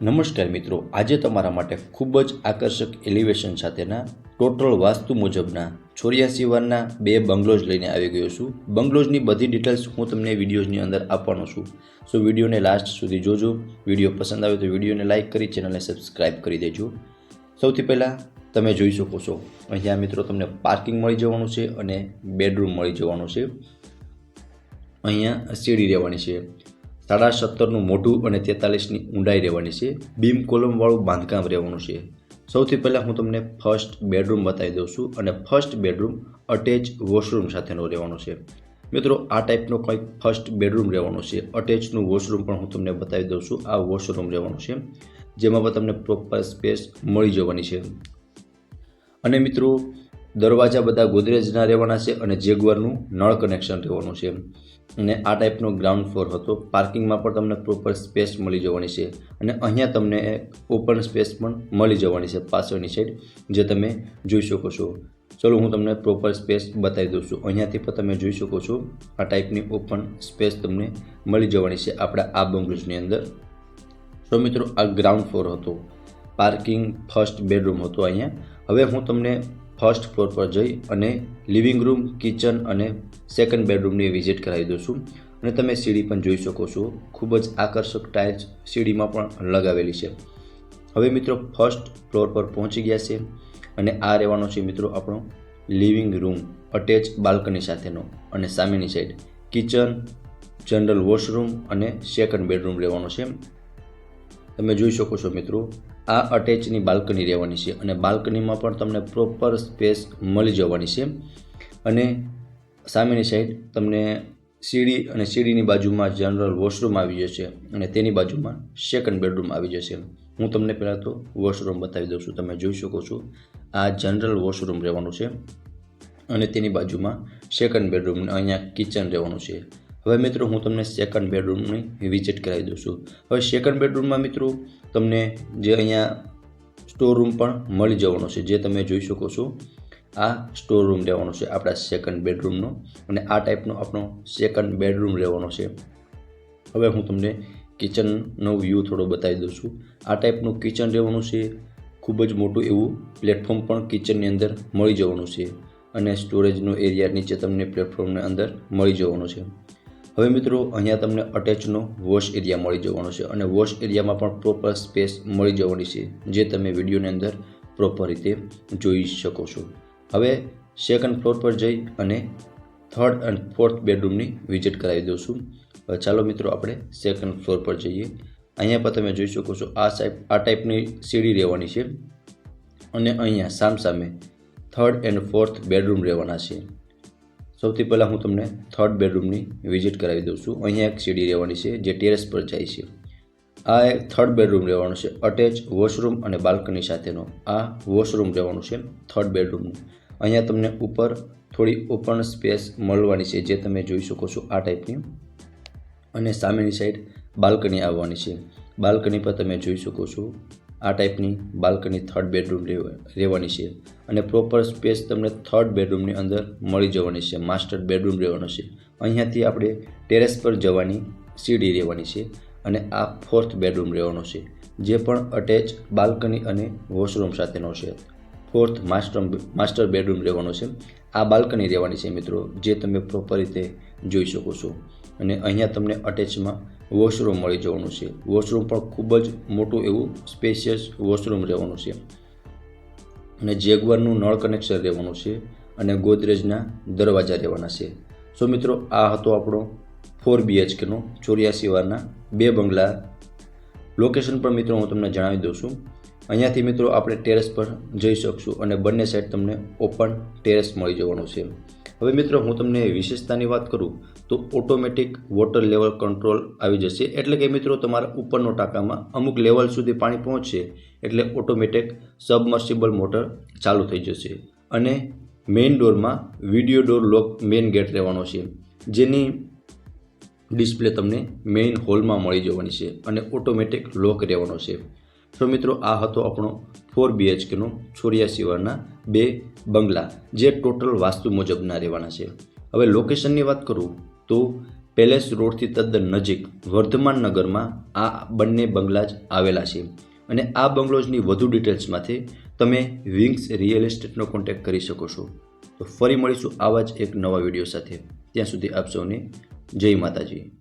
નમસ્કાર મિત્રો, આજે તમારા માટે ખૂબ જ આકર્ષક એલિવેશન સાથેના ટોટલ વાસ્તુ મુજબના 84 વારના બે બંગલોઝ લઈને આવી ગયો છું. બંગલોઝની બધી ડિટેલ્સ હું તમને વિડીયોઝની અંદર આપવાનો છું. સો વિડીયોને લાસ્ટ સુધી જોજો. વિડીયો પસંદ આવે તો વિડીયોને લાઇક કરી ચેનલને સબસ્ક્રાઇબ કરી દેજો. સૌથી પહેલાં તમે જોઈ શકો છો અહીંયા મિત્રો તમને પાર્કિંગ મળી જવાનું છે અને બેડરૂમ મળી જવાનું છે. અહીંયા સીડી રહેવાની છે. 17.5 મોઢું અને 43ની ઊંડાઈ રહેવાની છે. બીમ કોલમવાળું બાંધકામ રહેવાનું છે. સૌથી પહેલાં હું તમને ફર્સ્ટ બેડરૂમ બતાવી દઉં છું અને ફર્સ્ટ બેડરૂમ અટેચ વોશરૂમ સાથેનો રહેવાનો છે. મિત્રો આ ટાઈપનો કંઈક ફર્સ્ટ બેડરૂમ રહેવાનો છે. અટેચનું વોશરૂમ પણ હું તમને બતાવી દઉં છું. આ વોશરૂમ રહેવાનું છે જેમાં પણ તમને પ્રોપર સ્પેસ મળી જવાની છે. અને મિત્રો દરવાજા બધા ગોદરેજના રહેવાના છે અને જેગવારનું નળ કનેક્શન રહેવાનું છે. અને આ ટાઈપનો ગ્રાઉન્ડ ફ્લોર હતો. પાર્કિંગમાં પણ તમને પ્રોપર સ્પેસ મળી જવાની છે અને અહીંયા તમને ઓપન સ્પેસ પણ મળી જવાની છે પાછળની સાઈડ, જે તમે જોઈ શકો છો. ચલો હું તમને પ્રોપર સ્પેસ બતાવી દઉં છું. અહીંયાથી પણ તમે જોઈ શકો છો આ ટાઈપની ઓપન સ્પેસ તમને મળી જવાની છે આપણા આ બંગલોઝની અંદર. તો મિત્રો આ ગ્રાઉન્ડ ફ્લોર હતો. પાર્કિંગ ફર્સ્ટ બેડરૂમ હતો અહીંયા. હવે હું તમને ફર્સ્ટ ફ્લોર પર જઈ અને લિવિંગ રૂમ, કિચન અને સેકન્ડ બેડરૂમની વિઝિટ કરાવી દઉં છું. અને તમે સીડી પણ જોઈ શકો છો. ખૂબ જ આકર્ષક ટાઇલ્સ સીડીમાં પણ લગાવેલી છે. હવે મિત્રો ફર્સ્ટ ફ્લોર પર પહોંચી ગયા છે અને આ રહેવાનો છે મિત્રો આપણો લિવિંગ રૂમ અટેચ બાલ્કની સાથેનો. અને સામેની સાઈડ કિચન, જનરલ વોશરૂમ અને સેકન્ડ બેડરૂમ રહેવાનો છે. તમે જોઈ શકો છો મિત્રો આ અટેચની બાલ્કની રહેવાની છે અને બાલ્કનીમાં પણ તમને પ્રોપર સ્પેસ મળી જવાની છે. અને સામેની સાઈડ તમને સીડી અને સીડીની બાજુમાં જનરલ વોશરૂમ આવી જશે અને તેની બાજુમાં સેકન્ડ બેડરૂમ આવી જશે. હું તમને પહેલાં તો વોશરૂમ બતાવી દઉં છું. તમે જોઈ શકો છો આ જનરલ વોશરૂમ રહેવાનું છે અને તેની બાજુમાં સેકન્ડ બેડરૂમ, અહીંયા કિચન રહેવાનું છે. હવે મિત્રો હું તમને સેકન્ડ બેડરૂમની વિઝિટ કરાવી દઉં છું. હવે સેકન્ડ બેડરૂમમાં મિત્રો તમને જે અહીંયા સ્ટોર રૂમ પણ મળી જવાનો છે, જે તમે જોઈ શકો છો. આ સ્ટોર રૂમ રહેવાનો છે આપણા સેકન્ડ બેડરૂમનો અને આ ટાઈપનો આપણો સેકન્ડ બેડરૂમ રહેવાનો છે. હવે હું તમને કિચનનો વ્યૂ થોડો બતાવી દઉં છું. આ ટાઈપનું કિચન રહેવાનું છે. ખૂબ જ મોટું એવું પ્લેટફોર્મ પણ કિચનની અંદર મળી જવાનું છે અને સ્ટોરેજનો એરિયા નીચે તમને પ્લેટફોર્મની અંદર મળી જવાનો છે. હવે મિત્રો અહીંયા તમને અટેચનો વોશ એરિયા મળી જવાનો છે અને વોશ એરિયામાં પણ પ્રોપર સ્પેસ મળી જવાની છે, જે તમે વિડીયોની અંદર પ્રોપર રીતે જોઈ શકો છો. હવે સેકન્ડ ફ્લોર પર જઈ અને થર્ડ અને ફોર્થ બેડરૂમની વિઝિટ કરાવી દઉં છું. ચાલો મિત્રો આપણે સેકન્ડ ફ્લોર પર જઈએ. અહીંયા પણ તમે જોઈ શકો છો આ ટાઈપની સીડી રહેવાની છે અને અહીંયા સામસામે થર્ડ એન્ડ ફોર્થ બેડરૂમ રહેવાના છે. સૌથી પહેલાં હું તમને થર્ડ બેડરૂમની વિઝિટ કરાવી દઉં છું. અહીંયા એક સીડી રહેવાની છે જે ટેરેસ પર જાય છે. આ એક થર્ડ બેડરૂમ રહેવાનો છે અટેચ વોશરૂમ અને બાલ્કની સાથેનો. આ વોશરૂમ રહેવાનું છે થર્ડ બેડરૂમનું. અહીંયા તમને ઉપર થોડી ઓપન સ્પેસ મળવાની છે, જે તમે જોઈ શકો છો આ ટાઈપની. અને સામેની સાઈડ બાલ્કની આવવાની છે. બાલ્કની પર તમે જોઈ શકો છો આ ટાઈપની બાલ્કની થર્ડ બેડરૂમ રહેવાની છે અને પ્રોપર સ્પેસ તમને થર્ડ બેડરૂમની અંદર મળી જવાની છે. માસ્ટર બેડરૂમ રહેવાનો છે. અહીંયાથી આપણે ટેરેસ પર જવાની સીડી રહેવાની છે અને આ ફોર્થ બેડરૂમ રહેવાનો છે, જે પણ અટેચ બાલ્કની અને વોશરૂમ સાથેનો છે. ફોર્થ માસ્ટર બેડરૂમ રહેવાનો છે. આ બાલ્કની રહેવાની છે મિત્રો, જે તમે પ્રોપર રીતે જોઈ શકો છો. અને અહીંયા તમને અટેચમાં વોશરૂમ મળી જવાનું છે. વોશરૂમ પણ ખૂબ જ મોટું એવું સ્પેશિયસ વોશરૂમ રહેવાનું છે અને જેગવારનું નળ કનેક્શન રહેવાનું છે અને ગોદરેજના દરવાજા રહેવાના છે. સો મિત્રો આ હતો આપણો 4 BHKનો 84 વારના બે બંગલા. લોકેશન પણ મિત્રો હું તમને જણાવી દઉં છું. અહીંયાથી મિત્રો આપણે ટેરેસ પર જઈ શકશું અને બંને સાઈડ તમને ઓપન ટેરેસ મળી જવાનું છે. હવે મિત્રો હું તમને વિશેષતાની વાત કરું તો ઓટોમેટિક વોટર લેવલ કંટ્રોલ આવી જશે. એટલે કે મિત્રો તમારા ઉપરનો ટાંકામાં અમુક લેવલ સુધી પાણી પહોંચશે એટલે ઓટોમેટિક સબમર્સિબલ મોટર ચાલુ થઈ જશે. અને મેઇન ડોરમાં વિડીયો ડોર લોક મેઇન ગેટ રહેવાનો છે, જેની ડિસ્પ્લે તમને મેઇન હોલમાં મળી જવાની છે અને ઓટોમેટિક લોક રહેવાનો છે. તો મિત્રો આ હતો આપણો 4 BHKનો 84 વારના બે બંગલા, જે ટોટલ વાસ્તુ મુજબના રહેવાના છે. હવે લોકેશનની વાત કરું તો પેલેસ રોડથી તદ્દન નજીક વર્ધમાન નગરમાં આ બંને બંગલા જ આવેલા છે. અને આ બંગલોઝની વધુ ડિટેલ્સમાંથી તમે વિંગ્સ રિયલ એસ્ટેટનો કોન્ટેક્ટ કરી શકો છો. તો ફરી મળીશું આવા જ એક નવા વિડીયો સાથે. ત્યાં સુધી આપ સૌને જય માતાજી.